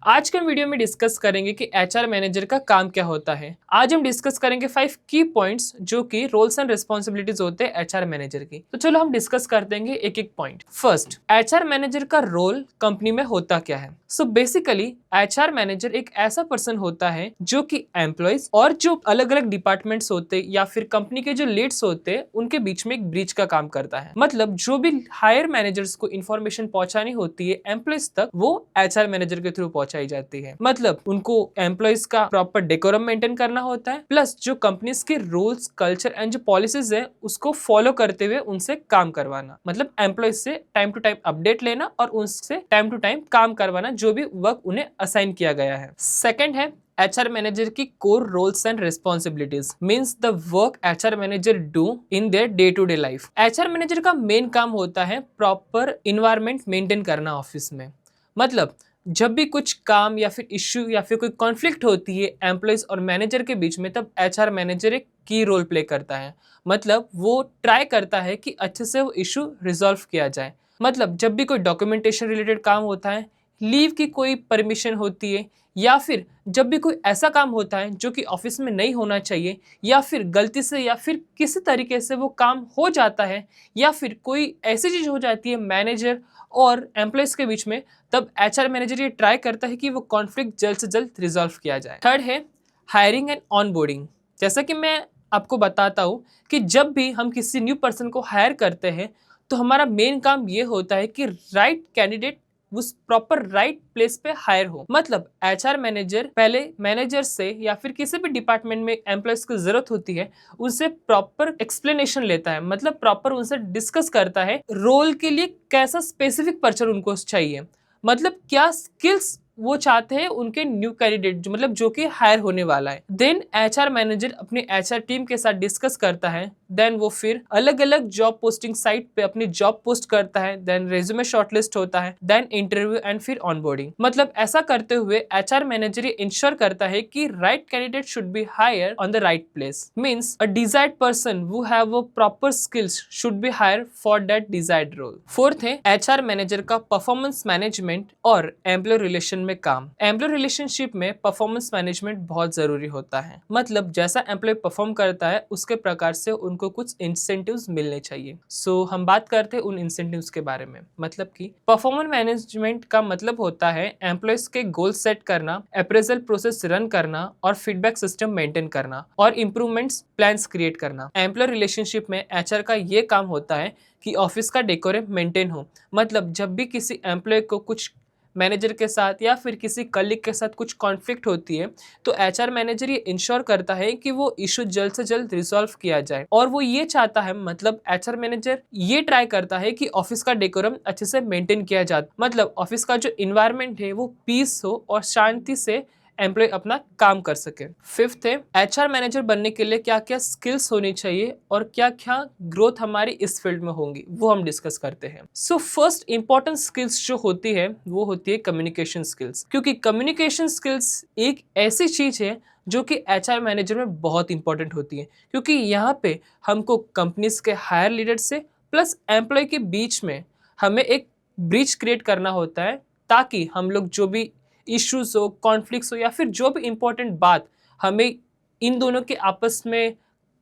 आज के वीडियो में डिस्कस करेंगे कि एचआर मैनेजर का काम क्या होता है। आज हम डिस्कस करेंगे 5 की पॉइंट्स जो कि रोल्स एंड रिस्पॉन्सिबिलिटीज होते हैं एचआर मैनेजर की। तो चलो हम डिस्कस कर देंगे एक एक पॉइंट। फर्स्ट, एचआर मैनेजर का रोल कंपनी में होता क्या है। सो बेसिकली एचआर मैनेजर एक ऐसा पर्सन होता है जो कि एम्प्लॉयज और जो अलग अलग डिपार्टमेंट्स होते या फिर कंपनी के जो लीड्स होते हैं उनके बीच में एक ब्रिज का काम करता है। मतलब जो भी हायर मैनेजर्स को इन्फॉर्मेशन पहुंचानी होती है एम्प्लॉयज तक, वो एचआर मैनेजर के थ्रू पहुंचाई जाती है। मतलब उनको एम्प्लॉयज का प्रॉपर डेकोरम मेंटेन करना होता है, प्लस जो कंपनीज के रूल्स, कल्चर एंड जो पॉलिसीज है उसको फॉलो करते हुए उनसे काम करवाना। मतलब एम्प्लॉयज से टाइम टू टाइम अपडेट लेना और उनसे टाइम टू टाइम काम करवाना जो भी वर्क उन्हें असाइन किया गया है। सेकंड है HR मैनेजर की core roles and responsibilities means the work HR manager do in their day to day life. HR manager का मेन काम होता है प्रॉपर इन्वायरमेंट मेंटेन करना ऑफिस में। मतलब जब भी कुछ काम या फिर इश्यू या फिर कोई कॉन्फ्लिक्ट होती है एम्प्लॉयज और मैनेजर के बीच में, तब HR मैनेजर एक की रोल प्ले करता है। मतलब वो ट्राई करता है कि अच्छे से वो इश्यू रिजॉल्व किया जाए। मतलब जब भी कोई डॉक्यूमेंटेशन रिलेटेड काम होता है, लीव की कोई परमिशन होती है, या फिर जब भी कोई ऐसा काम होता है जो कि ऑफिस में नहीं होना चाहिए, या फिर गलती से या फिर किसी तरीके से वो काम हो जाता है, या फिर कोई ऐसी चीज हो जाती है मैनेजर और एम्प्लॉयज के बीच में, तब एचआर मैनेजर ये ट्राई करता है कि वो कॉन्फ्लिक्ट जल्द से जल्द रिजॉल्व किया जाए। थर्ड है हायरिंग एंड ऑनबोर्डिंग। जैसा कि मैं आपको बताता हूँ कि जब भी हम किसी न्यू पर्सन को हायर करते हैं तो हमारा मेन काम ये होता है कि राइट कैंडिडेट उस प्रॉपर राइट प्लेस पे हायर हो। मतलब एचआर मैनेजर पहले मैनेजर से या फिर किसी भी डिपार्टमेंट में एम्प्लॉयज की जरूरत होती है उनसे प्रॉपर एक्सप्लेनेशन लेता है। मतलब प्रॉपर उनसे डिस्कस करता है रोल के लिए कैसा स्पेसिफिक पर्सन उनको चाहिए, मतलब क्या स्किल्स वो चाहते हैं उनके न्यू कैंडिडेट जो मतलब जो कि हायर होने वाला है। देन एचआर मैनेजर अपने एचआर टीम के साथ डिस्कस करता है। देन वो फिर अलग अलग जॉब पोस्टिंग साइट पे अपनी जॉब पोस्ट करता है। देन रेज्यूमे शॉर्टलिस्ट होता है, देन इंटरव्यू एंड फिर ऑनबोर्डिंग। मतलब ऐसा करते हुए एचआर मैनेजर ये इंश्योर करता है कि right candidate should be hire on the right place. Means a desired person who have a proper skills should be hired for that desired role. Fourth है एचआर मैनेजर का performance management और employ relation में काम। Employ relationship में performance management बहुत जरूरी होता है। मतलब जैसा एम्प्लॉय परफॉर्म करता है उसके प्रकार से उनको कुछ इंसेंटिव्स मिलने चाहिए। सो हम बात करते हैं उन इंसेंटिव्स के बारे में। मतलब कि परफॉर्मेंस मैनेजमेंट का मतलब होता है एम्प्लॉयज के गोल सेट करना, अप्रेजल प्रोसेस रन करना और फीडबैक सिस्टम मेंटेन करना और इंप्रूवमेंट्स प्लान्स क्रिएट करना। एम्प्लॉय रिलेशनशिप में एचआर का ये काम होता है कि ऑफिस का डेकोरम मेंटेन हो। मतलब जब भी किसी एम्प्लॉय को कुछ मैनेजर के साथ या फिर किसी कलीग के साथ कुछ कॉन्फ्लिक्ट होती है तो एचआर मैनेजर ये इंश्योर करता है कि वो इशू जल्द से जल्द रिजॉल्व किया जाए। और वो ये चाहता है, मतलब एचआर मैनेजर ये ट्राई करता है कि ऑफिस का डेकोरम अच्छे से मेंटेन किया जाए। मतलब ऑफिस का जो इन्वायरमेंट है वो पीस हो और शांति से एम्प्लॉय अपना काम कर सके। फिफ्थ है एचआर मैनेजर बनने के लिए क्या क्या स्किल्स होनी चाहिए और क्या क्या ग्रोथ हमारी इस फील्ड में होंगी, वो हम डिस्कस करते हैं। सो फर्स्ट इंपॉर्टेंट स्किल्स जो होती है वो होती है कम्युनिकेशन स्किल्स। क्योंकि कम्युनिकेशन स्किल्स एक ऐसी चीज है जो कि एचआर मैनेजर में बहुत इंपॉर्टेंट होती है। क्योंकि यहाँ पे हमको कंपनीज के हायर लीडर से प्लस एम्प्लॉय के बीच में हमें एक ब्रिज क्रिएट करना होता है, ताकि हम लोग जो भी इश्यूज हो, कॉन्फ्लिक्ट्स हो या फिर जो भी इंपॉर्टेंट बात हमें इन दोनों के आपस में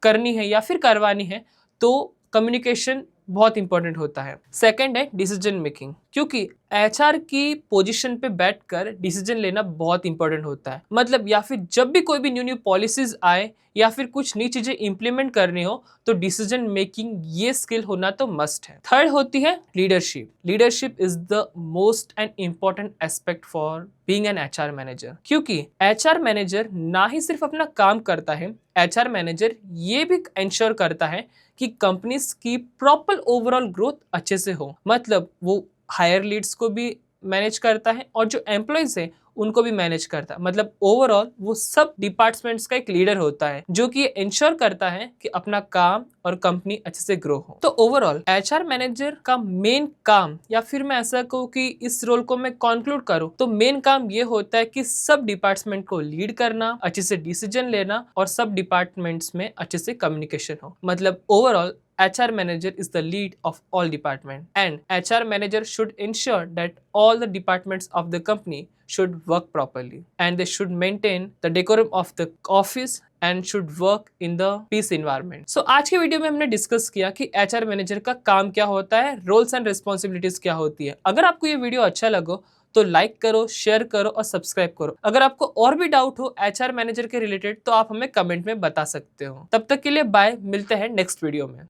करनी है या फिर करवानी है, तो कम्युनिकेशन बहुत इंपॉर्टेंट होता है। सेकंड है डिसीजन मेकिंग। क्योंकि एचआर की पोजीशन पे बैठकर डिसीजन लेना बहुत इंपॉर्टेंट होता है। मतलब या फिर जब भी कोई भी न्यू न्यू पॉलिसीज आए या फिर कुछ नई चीजें इंप्लीमेंट करनी हो तो डिसीजन मेकिंग ये स्किल होना तो मस्ट है। थर्ड होती है leadership. Leadership is the most and important aspect for being an HR manager. क्योंकि एचआर मैनेजर ना ही सिर्फ अपना काम करता है, एचआर मैनेजर ये भी इंश्योर करता है कि कंपनीज की प्रॉपर ओवरऑल ग्रोथ अच्छे से हो। मतलब वो हायर लीड्स को भी मैनेज करता है और जो एम्प्लॉयज है उनको भी मैनेज करता है। मतलब ओवरऑल वो सब डिपार्टमेंट्स का एक लीडर होता है जो कि इंश्योर करता है कि अपना काम और कंपनी अच्छे से ग्रो हो। तो ओवरऑल एचआर मैनेजर का मेन काम, या फिर मैं ऐसा कहूँ कि इस रोल को मैं कंक्लूड करूँ तो मेन काम ये होता है कि सब डिपार्टमेंट को लीड करना, अच्छे से डिसीजन लेना और सब डिपार्टमेंट्स में अच्छे से कम्युनिकेशन हो। मतलब overall HR manager is the lead of all department, and HR manager should ensure that all the departments of the company should work properly and they should maintain the decorum of the office and should work in the peace environment. So आज के video में हमने discuss किया कि HR manager का काम क्या होता है, रोल्स एंड रिस्पॉन्सिबिलिटीज क्या होती है। अगर आपको ये वीडियो अच्छा लगो तो लाइक करो, शेयर करो और सब्सक्राइब करो। अगर आपको और भी डाउट हो एचआर मैनेजर के रिलेटेड तो आप हमें कमेंट में बता सकते हो। तब तक के लिए बाय, मिलते हैं नेक्स्ट वीडियो में।